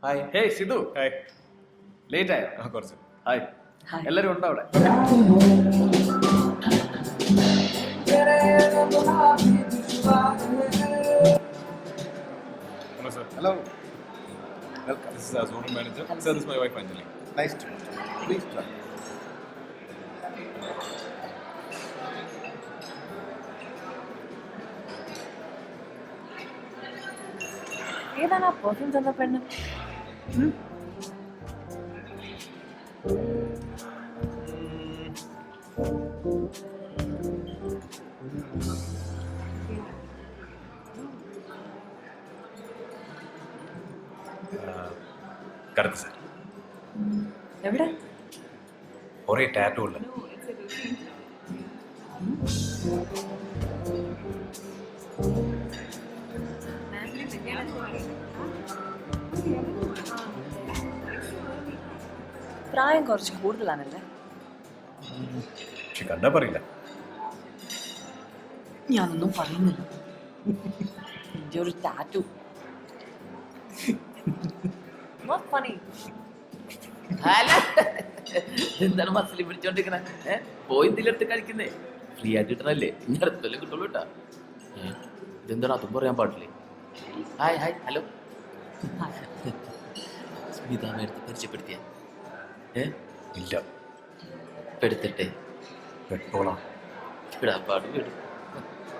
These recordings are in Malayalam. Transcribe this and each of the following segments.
Hi. Hey Sidhu. Hi. Late ആയോ? കുറച്ച്. ഹായ്. എല്ലാരും ഉണ്ടോ അവിടെ? Hello, sir. Hello. Welcome. This is our zonal manager. Sir, this is my wife Anjali. Nice to meet you. Please join. ഏതാണ് ആ പെർഫ്യൂം തന്ന പെണ്ണ്? Correct sir. എവിടെ? കുറേ ടാറ്റു ഉള്ള. പ്രായം കുറച്ച് കൂടുതലാണല്ലേ? പക്ഷെ കണ്ടാ പറയില്ല. ഞാനൊന്നും പറയുന്നില്ല. എന്റെ ഒരു ടാറ്റു. Not funny. എന്താണ് മസിലി പിടിച്ചോണ്ടിരിക്കണേ? പോയി ഇതിലെടുത്ത് കഴിക്കുന്നേ ഫ്രീ ആയിട്ട് കിട്ടണല്ലേ? ഇനി അടുത്തല്ലേ കിട്ടുള്ളൂ കേട്ടാ. ഇതെന്താണ് അതും പറയാൻ പാടില്ലേ? Hi hi hello. സ്മിത മേടത്ത് പരിചയപ്പെടുത്തിയ ഇല്ല. എടുത്തിട്ടെ പെട്ടോളാം. ഇടാപ്പാട് വീട്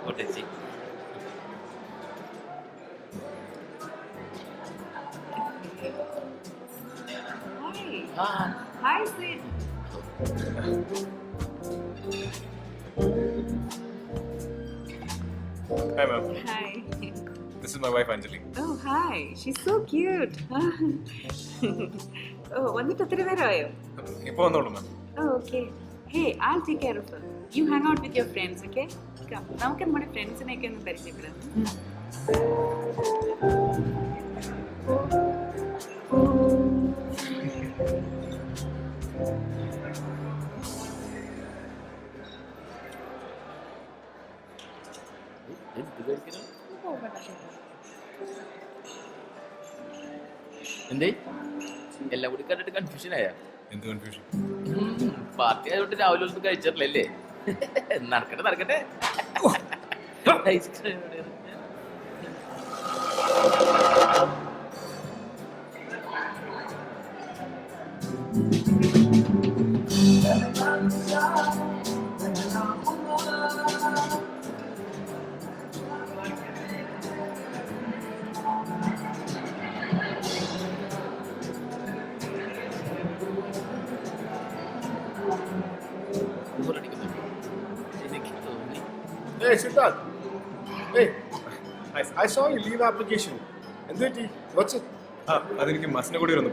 ഒട്ടേച്ചി. Hi, Sid. Hi, ma'am. Hi. This is my wife Anjali. Oh, hi. She's so cute. Oh, വന്നിട്ട് ഒത്തിരി നേരമായോ? ഇപ്പോൾ വന്നോളൂ മാം. Oh, okay. Hey, I'll take care of her. You hang out with your friends, okay? Come. നമുക്ക് നമ്മുടെ ഫ്രണ്ട്സിനെയൊക്കെ ഒന്ന് പരിചയപ്പെടാം. എന്തേ എല്ലാം കൂടി കണ്ടിട്ട് കൺഫ്യൂഷൻ ആയ? എന്ത് കൺഫ്യൂഷൻ? പാർട്ടി ആയതുകൊണ്ട് രാവിലെ ഒന്നും കഴിച്ചിട്ടില്ലല്ലേ? നടക്കട്ടെ നടക്കട്ടെ. Ice cream Hey, Siddharth. Hey, I saw your leave application. What's it? അതെനിക്ക് മസിനെ കൂടി വന്നു.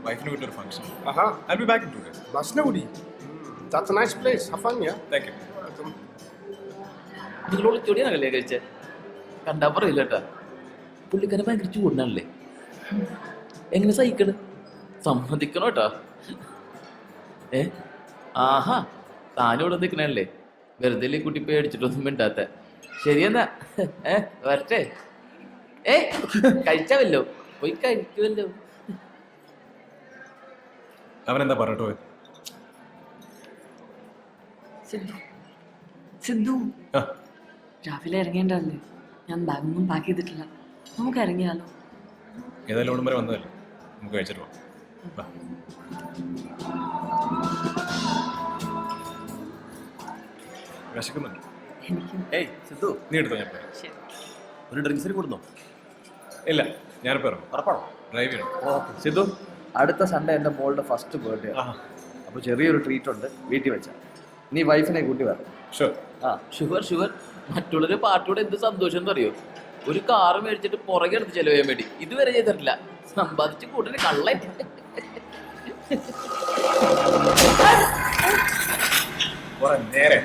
വൈഫിന് വീട്ടിലൊരു function. Aha. I'll be back in 2 days. Basnagudi. That's a nice place. Have fun, yeah? Thank you. Welcome. നിങ്ങളോട് ചൊടിയാണല്ലേ കഴിച്ചേ? കണ്ടാ പറയില്ല കേട്ടാ. പുള്ളിക്കാരെ ഭയങ്കര ചൂടിനാണല്ലേ? എങ്ങനെ സഹിക്കണ്? സമ്മതിക്കണോ കേട്ടാ? ആഹാ താനിവിടെ നിൽക്കണല്ലേ? വെറുതെ കുട്ടി പേടിച്ചിട്ടൊന്നും മിണ്ടാത്ത. ശരിയെന്നാ വരട്ടെ. കഴിച്ചാവല്ലോ, പോയി കഴിക്കുമല്ലോ. അവനെന്താ പറഞ്ഞിട്ടോ? സിദ്ധു, ആ, രാവിലെ ഇറങ്ങേണ്ടതല്ലേ? ഞാൻ ബാഗൊന്നും പാക്ക് ചെയ്തിട്ടില്ല. നമുക്ക് ഇറങ്ങിയാലോ? ഏതായാലും ഓടും വരെ വന്നതല്ലേ, നമുക്ക് കഴിച്ചിട്ട് പോവാം. വാ. വിശക്കുന്നുണ്ട്. എനിക്ക് ഏയ് സിദ്ധു, നീ എടുത്തോ, ഞാൻ പോരാം. ശരി. ഒരു ഡ്രിങ്ക്സിന് കൊടുന്നോ? ഇല്ല, ഞാനിപ്പോൾ ഇറങ്ങും. ഉറപ്പാണോ? ഡ്രൈവ് ചെയ്യണം. സിധു, അടുത്ത സൺഡേ എൻ്റെ മോളുടെ ഫസ്റ്റ് ബർത്ത്ഡേ ആണ്. ആ, അപ്പോൾ ചെറിയൊരു ട്രീറ്റ് ഉണ്ട്, വീട്ടിൽ വെച്ചാൽ. നീ വൈഫിനെ കൂട്ടി വരണം. ഷുവർ. ആ, ഷുഗർ ഷുഗർ. മറ്റുള്ളവരുടെ പാർട്ടിയോടെ എന്ത് സന്തോഷം എന്ന് അറിയോ? ഒരു കാറ് മേടിച്ചിട്ട് പുറകെ എടുത്ത് ചെലവ് ചെയ്യാൻ വേണ്ടി ഇതുവരെ ചെയ്തിട്ടില്ല. സമ്പാദിച്ച് കൂട്ടിന് കള്ള. നേരെ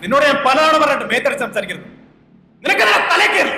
നിന്നോട് ഞാൻ പലതവണ പറഞ്ഞിട്ട് മേത്തടി സംസാരിക്കരുത്. നിനക്ക് തലേ കയറി.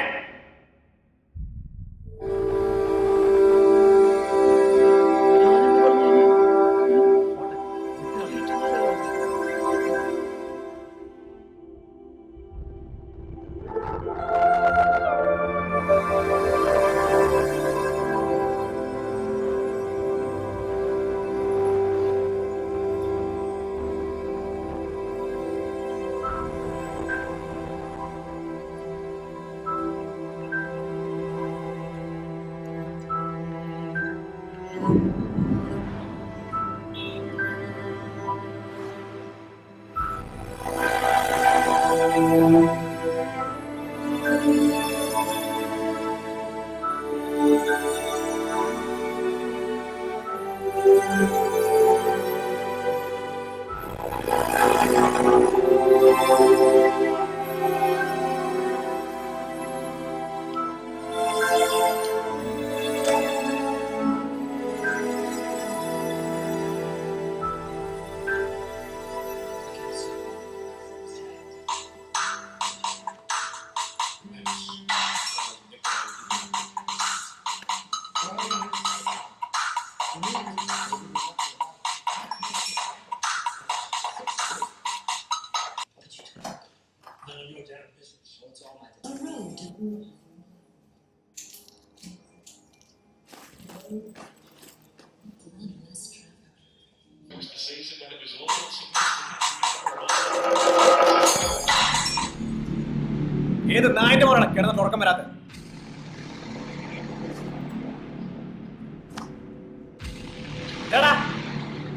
ഏത് നായിന്റെ മോളാണ് കിടന്ന് ഉറക്കം വരാത്ത?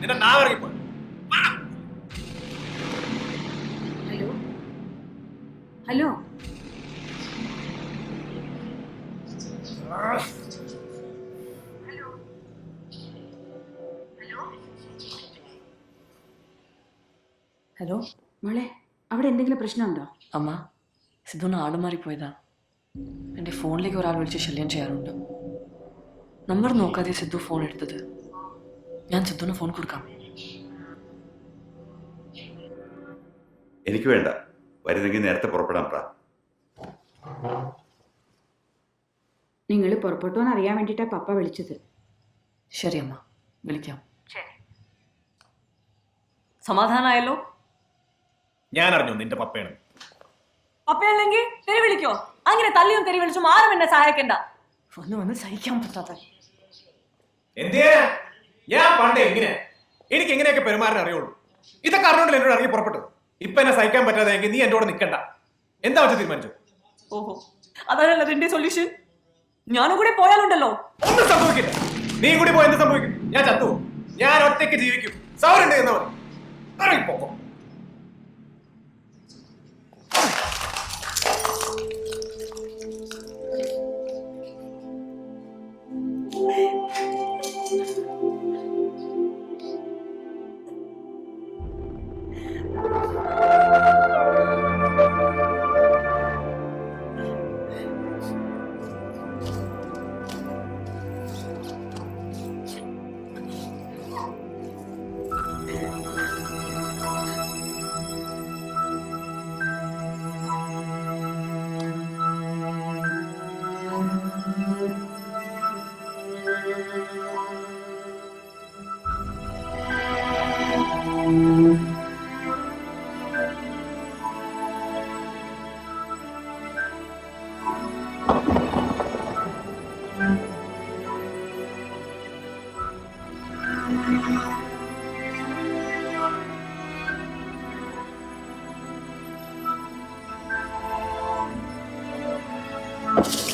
നിന്റെ നാവിറങ്ങിപ്പോ. ഹലോ ഹലോ ഹലോ മോളെ, അവിടെ എന്തെങ്കിലും പ്രശ്നമുണ്ടോ? അമ്മ, സിദ്ധുവിന് ആട് മാറിപ്പോയതാ. എൻ്റെ ഫോണിലേക്ക് ഒരാൾ വിളിച്ച് ശല്യം ചെയ്യാറുണ്ട്. നമ്പർ നോക്കാതെ സിദ്ധു ഫോൺ എടുത്തത്. ഞാൻ സിദ്ധുവിന് ഫോൺ കൊടുക്കാം. എനിക്ക് വേണ്ട, വരുന്നെങ്കിൽ നേരത്തെ പുറപ്പെടാൻ പറ. നിങ്ങൾ പുറപ്പെട്ടോന്ന് അറിയാൻ വേണ്ടിയിട്ടാ പപ്പ വിളിച്ചത്. ശരി അമ്മ, വിളിക്കാം. സമാധാനമായല്ലോ? ഞാൻ അറിഞ്ഞു നിന്റെ പപ്പയാണ്. പപ്പയല്ലെങ്കിൽ തെറി വിളിക്കോ? അങ്ങനെ തല്ലിയും തെറി വിളിച്ചും ആരും എന്നെ സഹായിക്കണ്ട. ഒന്ന് സഹിക്കാൻ പറ്റാത്ത എന്തേ? ഞാൻ പണ്ട് എങ്ങനെ എനിക്ക് എങ്ങനെയൊക്കെ പെരുമാറാൻ അറിയുള്ളൂ. ഇതൊക്കെ അറിഞ്ഞോണ്ടല്ലോ എന്നോട് ഇറങ്ങി പുറപ്പെട്ടത്. ഇപ്പൊ എന്നെ സഹിക്കാൻ പറ്റാതെ നീ എന്റെ കൂടെ നിൽക്കണ്ട. എന്താ വെച്ചാൽ തീരുമാനിച്ചു? ഓഹോ, അതാണല്ലോ അതിന്റെ സൊല്യൂഷൻ. ഞാനും കൂടി പോയാലുണ്ടല്ലോ ഒന്നും സംഭവിക്കില്ല. നീ കൂടി പോയി എന്ത് സംഭവിക്കും? ഞാൻ ചത്തു. ഞാൻ ഒറ്റയ്ക്ക് ജീവിക്കും. സൗരുണ്ട് എന്നാ മതി. ഇറങ്ങിപ്പോക്കോ. Thank you.